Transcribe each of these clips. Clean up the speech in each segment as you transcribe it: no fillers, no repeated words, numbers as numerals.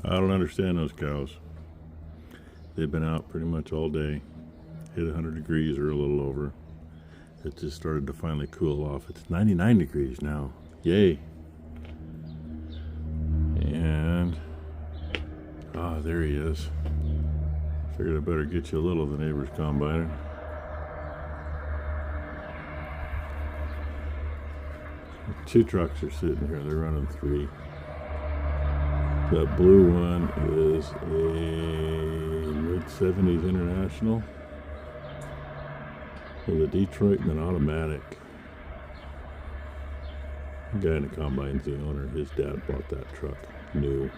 I don't understand those cows. They've been out pretty much all day, hit 100 degrees or a little over. It just started to finally cool off. It's 99 degrees now. Yay. And, there he is. Figured I better get you a little of the neighbor's combine. Two trucks are sitting here. They're running three. That blue one is a mid-70s International with a Detroit and an automatic. The guy in the combine's the owner. His dad bought that truck new.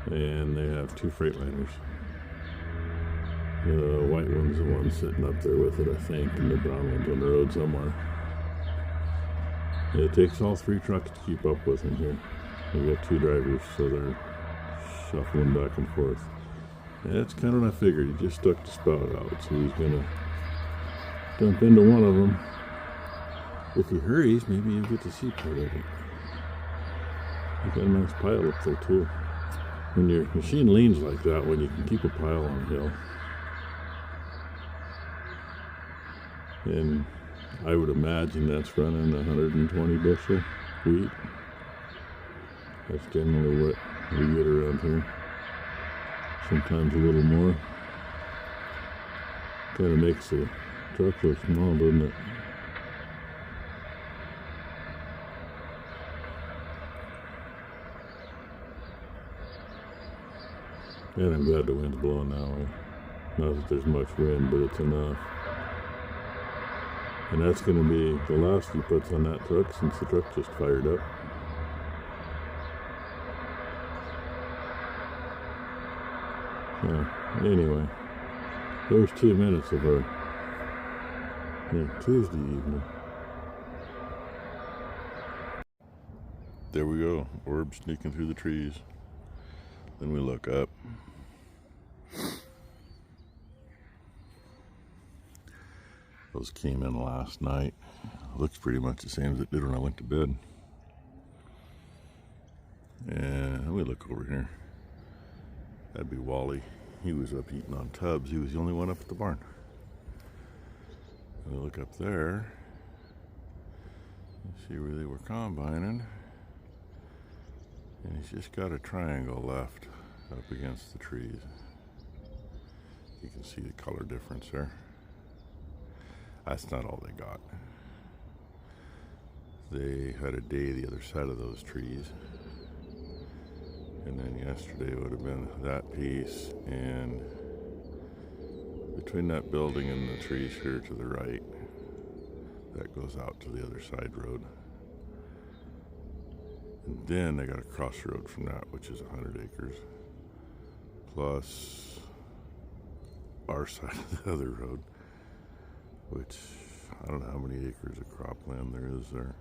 And they have two Freightliners. The white one's the one sitting up there with it, I think, and the brown one's on the road somewhere. It takes all three trucks to keep up with him here. We got two drivers, so they're shuffling back and forth. And that's kind of what I figured. He just stuck the spout out, so he's gonna dump into one of them. If he hurries, maybe you'll get to see part of it. He's got a nice pile up there too. When your machine leans like that, when you can keep a pile on hill, and I would imagine that's running 120 bushel wheat. That's generally what we get around here. Sometimes a little more. Kind of makes the truck look small, doesn't it? And I'm glad the wind's blowing that way. Not that there's much wind, but it's enough. And that's going to be the last he puts on that truck since the truck just fired up. Anyway, there's 2 minutes of our Tuesday evening. There we go, orb sneaking through the trees. Then we look up. Those came in last night. Looks pretty much the same as it did when I went to bed. And we look over here. That'd be Wally. He was up eating on tubs. He was the only one up at the barn. And we look up there. See where they were combining. And he's just got a triangle left up against the trees. You can see the color difference there. That's not all they got. They had a day the other side of those trees. And then yesterday would have been that piece, and between that building and the trees here to the right, that goes out to the other side road. And then they got a crossroad from that, which is 100 acres, plus our side of the other road, which I don't know how many acres of cropland there is there.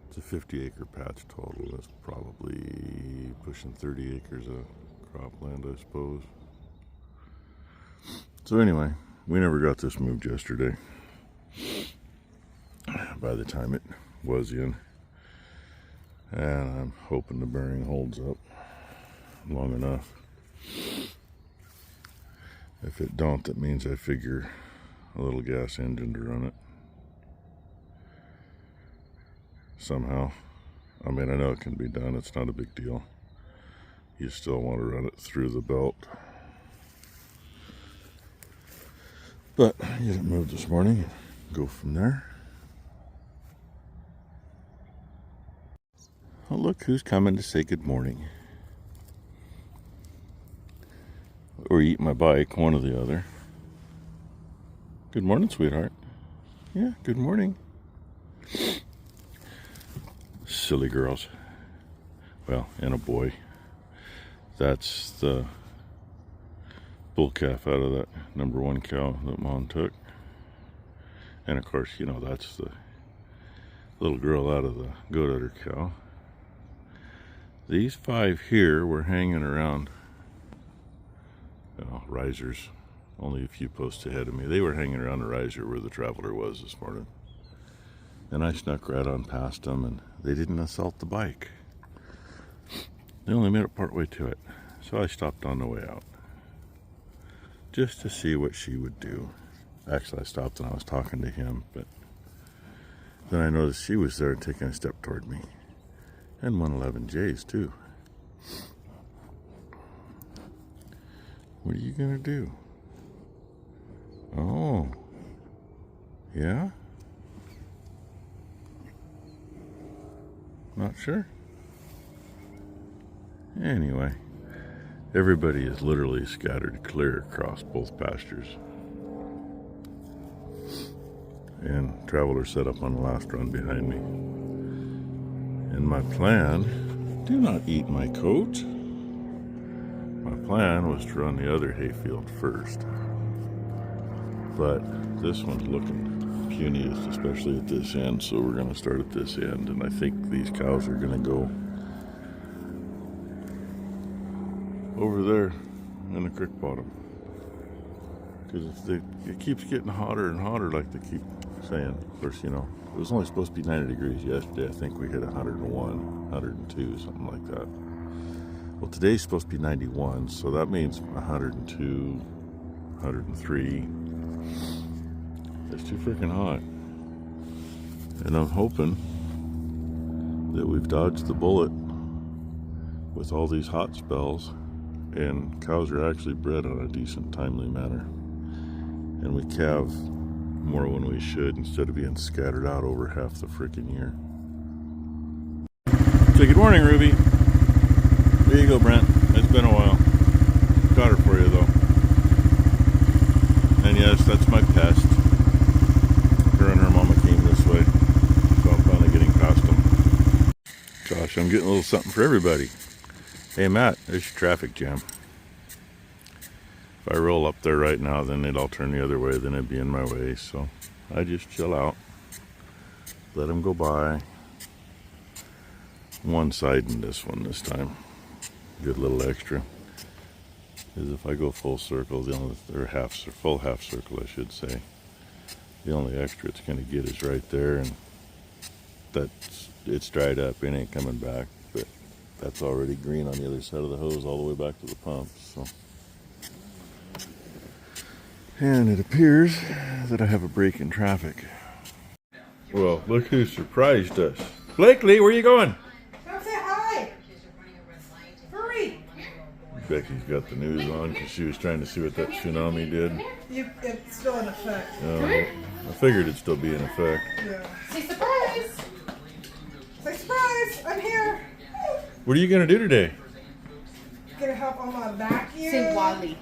It's a 50-acre patch total. That's probably pushing 30 acres of cropland, I suppose. So anyway, we never got this moved yesterday. By the time it was in. And I'm hoping the bearing holds up long enough. If it don't, that means I figure a little gas engine to run it. Somehow. I mean, I know it can be done. It's not a big deal. You still want to run it through the belt. But get it moved this morning and go from there. Oh, look who's coming to say good morning. Or eat my bike, one or the other. Good morning, sweetheart. Yeah, good morning. Silly girls. Well, and a boy. That's the bull calf out of that number one cow that Mom took. And of course, you know, that's the little girl out of the goat udder cow. These 5 here were hanging around, risers, only a few posts ahead of me. They were hanging around the riser where the traveler was this morning. And I snuck right on past them, and they didn't assault the bike. They only made it part way to it. So I stopped on the way out, just to see what she would do. Actually, I stopped and I was talking to him, but then I noticed she was there taking a step toward me. And 111 J's too. What are you gonna do? Oh, yeah? Not sure. Anyway, everybody is literally scattered clear across both pastures. And Traveler set up on the last run behind me. And my plan, do not eat my coat. My plan was to run the other hayfield first. But this one's looking puniest, especially at this end, so we're going to start at this end. And I think these cows are going to go over there in the creek bottom. Because it keeps getting hotter and hotter, like they keep saying. Of course, you know, it was only supposed to be 90 degrees yesterday. I think we hit 101, 102, something like that. Well, today's supposed to be 91, so that means 102, 103. It's too freaking hot. And I'm hoping that we've dodged the bullet with all these hot spells, and cows are actually bred on a decent, timely manner. And we calve more when we should, instead of being scattered out over half the freaking year. So good morning, Ruby. There you go, Brent. It's been a while. Got her for you, though. And yes, that's my pest. Her and her mama came this way, so I'm finally getting past them. Gosh, I'm getting a little something for everybody. Hey, Matt, there's your traffic jam. If I roll up there right now, then they'd all turn the other way, then it'd be in my way. So I just chill out, let them go by. One side in this one this time. Good little extra. Because if I go full circle, or full half circle, I should say, the only extra it's going to get is right there, and it's dried up. It ain't coming back, but that's already green on the other side of the hose all the way back to the pump. So. And it appears that I have a break in traffic. Well, look who surprised us. Blakely, where are you going? Come say hi. Hurry. Becky's got the news on because she was trying to see what that tsunami did. It's still in effect. I figured it'd still be in effect. Yeah. Say surprise. Say surprise. I'm here. What are you going to do today? Gonna help on my vacuum. Say Wally.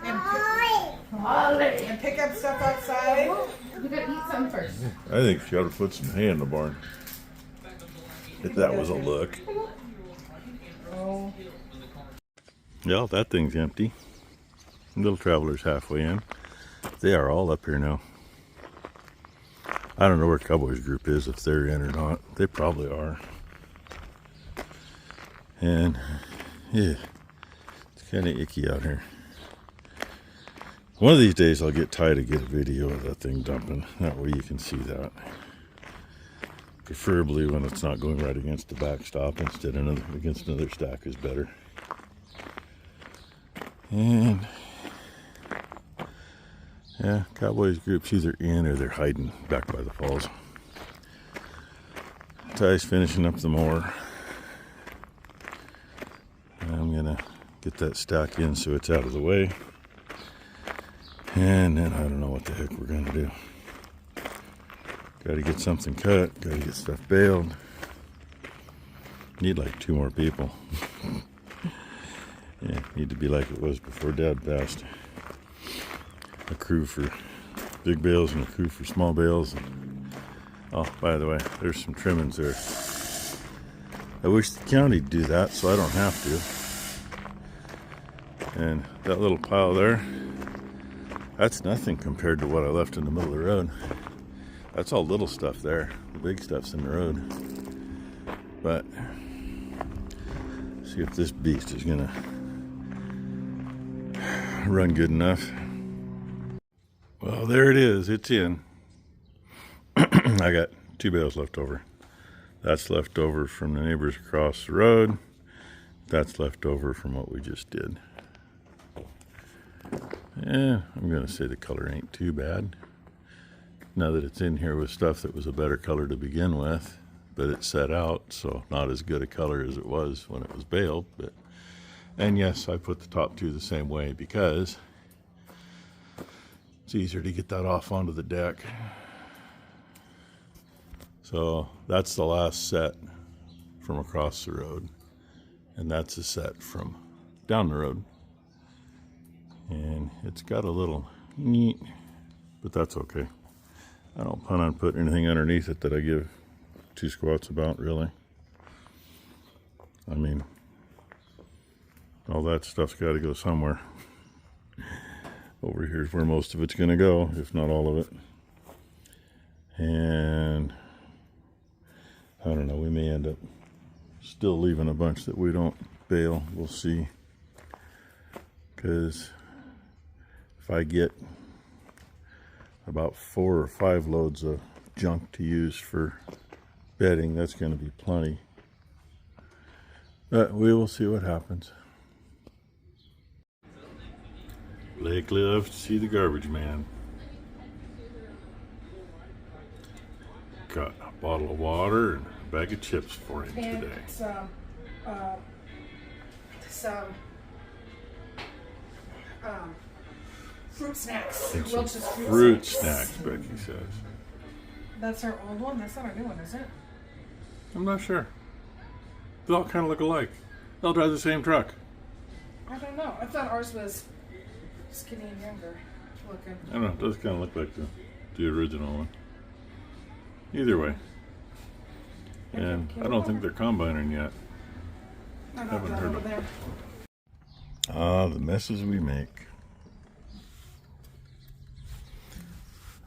And pick up stuff outside. We gotta eat something first. I think she ought to put some hay in the barn. If that was a look. Oh. Yeah, that thing's empty. Little Traveler's halfway in. They are all up here now. I don't know where Cowboys group is, if they're in or not. They probably are. And yeah, it's kind of icky out here. One of these days I'll get Ty to get a video of that thing dumping. That way you can see that. Preferably when it's not going right against the backstop, instead of against another stack is better. And yeah, Cowboys group's either in or they're hiding back by the falls. Ty's finishing up the mower. I'm gonna get that stack in so it's out of the way. And then I don't know what the heck we're gonna do. Gotta get something cut, gotta get stuff baled. Need like 2 more people. Yeah, need to be like it was before Dad passed. A crew for big bales and a crew for small bales. Oh, by the way, there's some trimmings there. I wish the county'd do that so I don't have to. And that little pile there, that's nothing compared to what I left in the middle of the road. That's all little stuff there. The big stuff's in the road. But see if this beast is gonna run good enough. Well, there it is. It's in. I got 2 bales left over. That's left over from the neighbors across the road. That's left over from what we just did. Yeah, I'm gonna say the color ain't too bad. Now that it's in here with stuff that was a better color to begin with, but it's set out, so not as good a color as it was when it was baled. And yes, I put the top two the same way because it's easier to get that off onto the deck. So that's the last set from across the road, and that's a set from down the road. And it's got a little neat, but that's okay. I don't plan on putting anything underneath it that I give two squats about, really. I mean, all that stuff's got to go somewhere. Over here's where most of it's going to go, if not all of it. And I don't know, we may end up still leaving a bunch that we don't bale. We'll see. Because if I get about 4 or 5 loads of junk to use for bedding, that's going to be plenty. But we will see what happens. Blake loves to see the garbage man. Got a bottle of water and a bag of chips for him And today. some fruit snacks. And some Welch's fruit snacks, Becky says. That's our old one? That's not our new one, is it? I'm not sure. They all kind of look alike. They'll drive the same truck. I don't know. I thought ours was skinny and younger looking. I don't know. It does kind of look like the original one. Either way. And I don't think they're combining yet. I Haven't got heard over of there. Ah, the messes we make.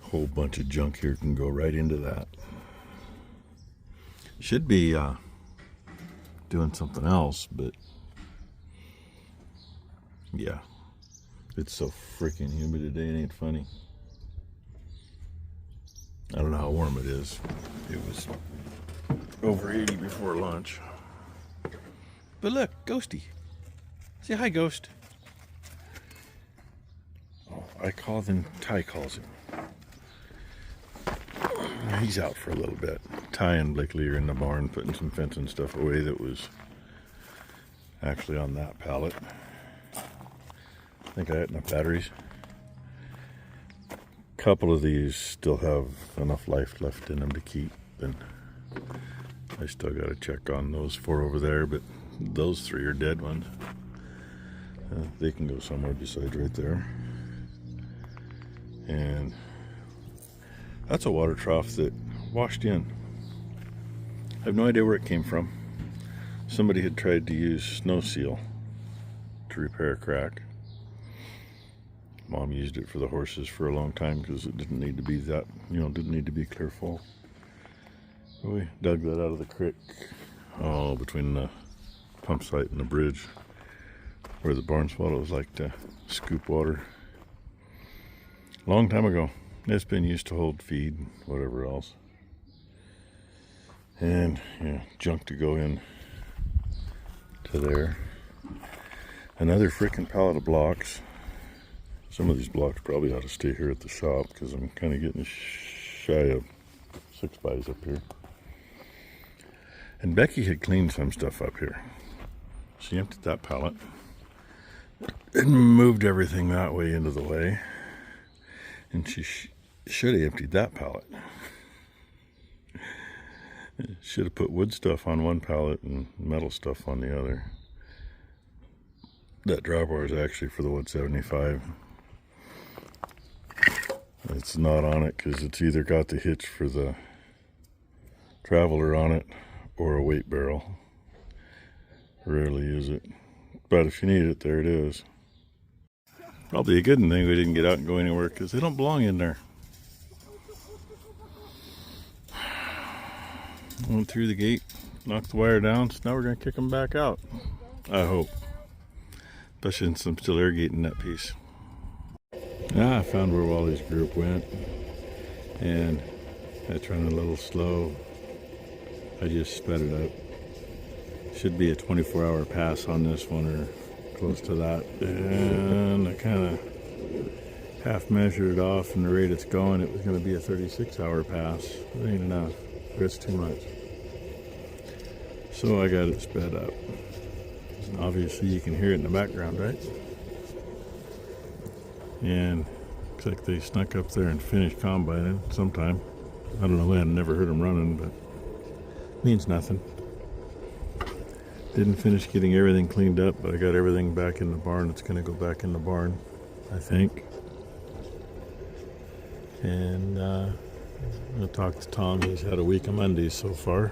Whole bunch of junk here can go right into that. Should be doing something else, but yeah, it's so freaking humid today. It ain't funny. I don't know how warm it is. It was over 80 before lunch. But look, Ghosty. Say hi, Ghost. Oh, I call him, Ty calls him. He's out for a little bit. Ty and Blakely are in the barn putting some fencing stuff away that was actually on that pallet. I think I had enough batteries. A couple of these still have enough life left in them to keep, and I still got to check on those 4 over there, but those 3 are dead ones. They can go somewhere besides right there. And that's a water trough that washed in. I have no idea where it came from. Somebody had tried to use snow seal to repair a crack. Mom used it for the horses for a long time because it didn't need to be that, didn't need to be clear full. We dug that out of the creek, between the pump site and the bridge, where the barn swallows like to scoop water. Long time ago. It's been used to hold feed, whatever else. And yeah, junk to go in to there. Another freaking pallet of blocks. Some of these blocks probably ought to stay here at the shop because I'm kind of getting shy of 6x up here. And Becky had cleaned some stuff up here. She emptied that pallet and moved everything that way into the way. And she should have emptied that pallet. Should have put wood stuff on one pallet and metal stuff on the other. That drawbar is actually for the 175. It's not on it because it's either got the hitch for the traveler on it or a weight barrel. Rarely use it. But if you need it, there it is. Probably a good thing we didn't get out and go anywhere because they don't belong in there. Went through the gate, knocked the wire down, so now we're going to kick them back out. I hope. Especially since I'm still irrigating that piece. I found where Wally's group went. And that's running a little slow. I just sped it up. Should be a 24-hour pass on this one or close to that. And I kind of half measured it off, and the rate it's going, it was going to be a 36-hour pass. It ain't enough. It's too much. So I got it sped up. Obviously you can hear it in the background, right? And looks like they snuck up there and finished combining sometime. I don't know when. I never heard them running, but means nothing. Didn't finish getting everything cleaned up, but I got everything back in the barn. It's going to go back in the barn, I think. And I'm going to talk to Tom. He's had a week of Mondays so far,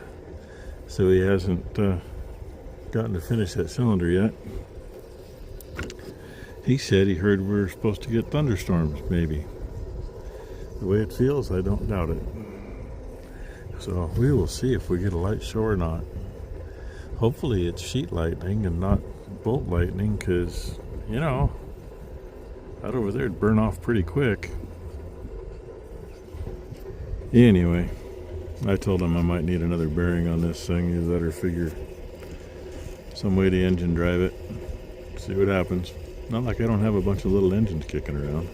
so he hasn't gotten to finish that cylinder yet. He said he heard we're supposed to get thunderstorms, maybe. The way it feels, I don't doubt it. So we will see if we get a light show or not. Hopefully it's sheet lightning and not bolt lightning, because, you know, out over there it'd burn off pretty quick. Anyway, I told him I might need another bearing on this thing. You better figure some way to engine drive it. See what happens. Not like I don't have a bunch of little engines kicking around.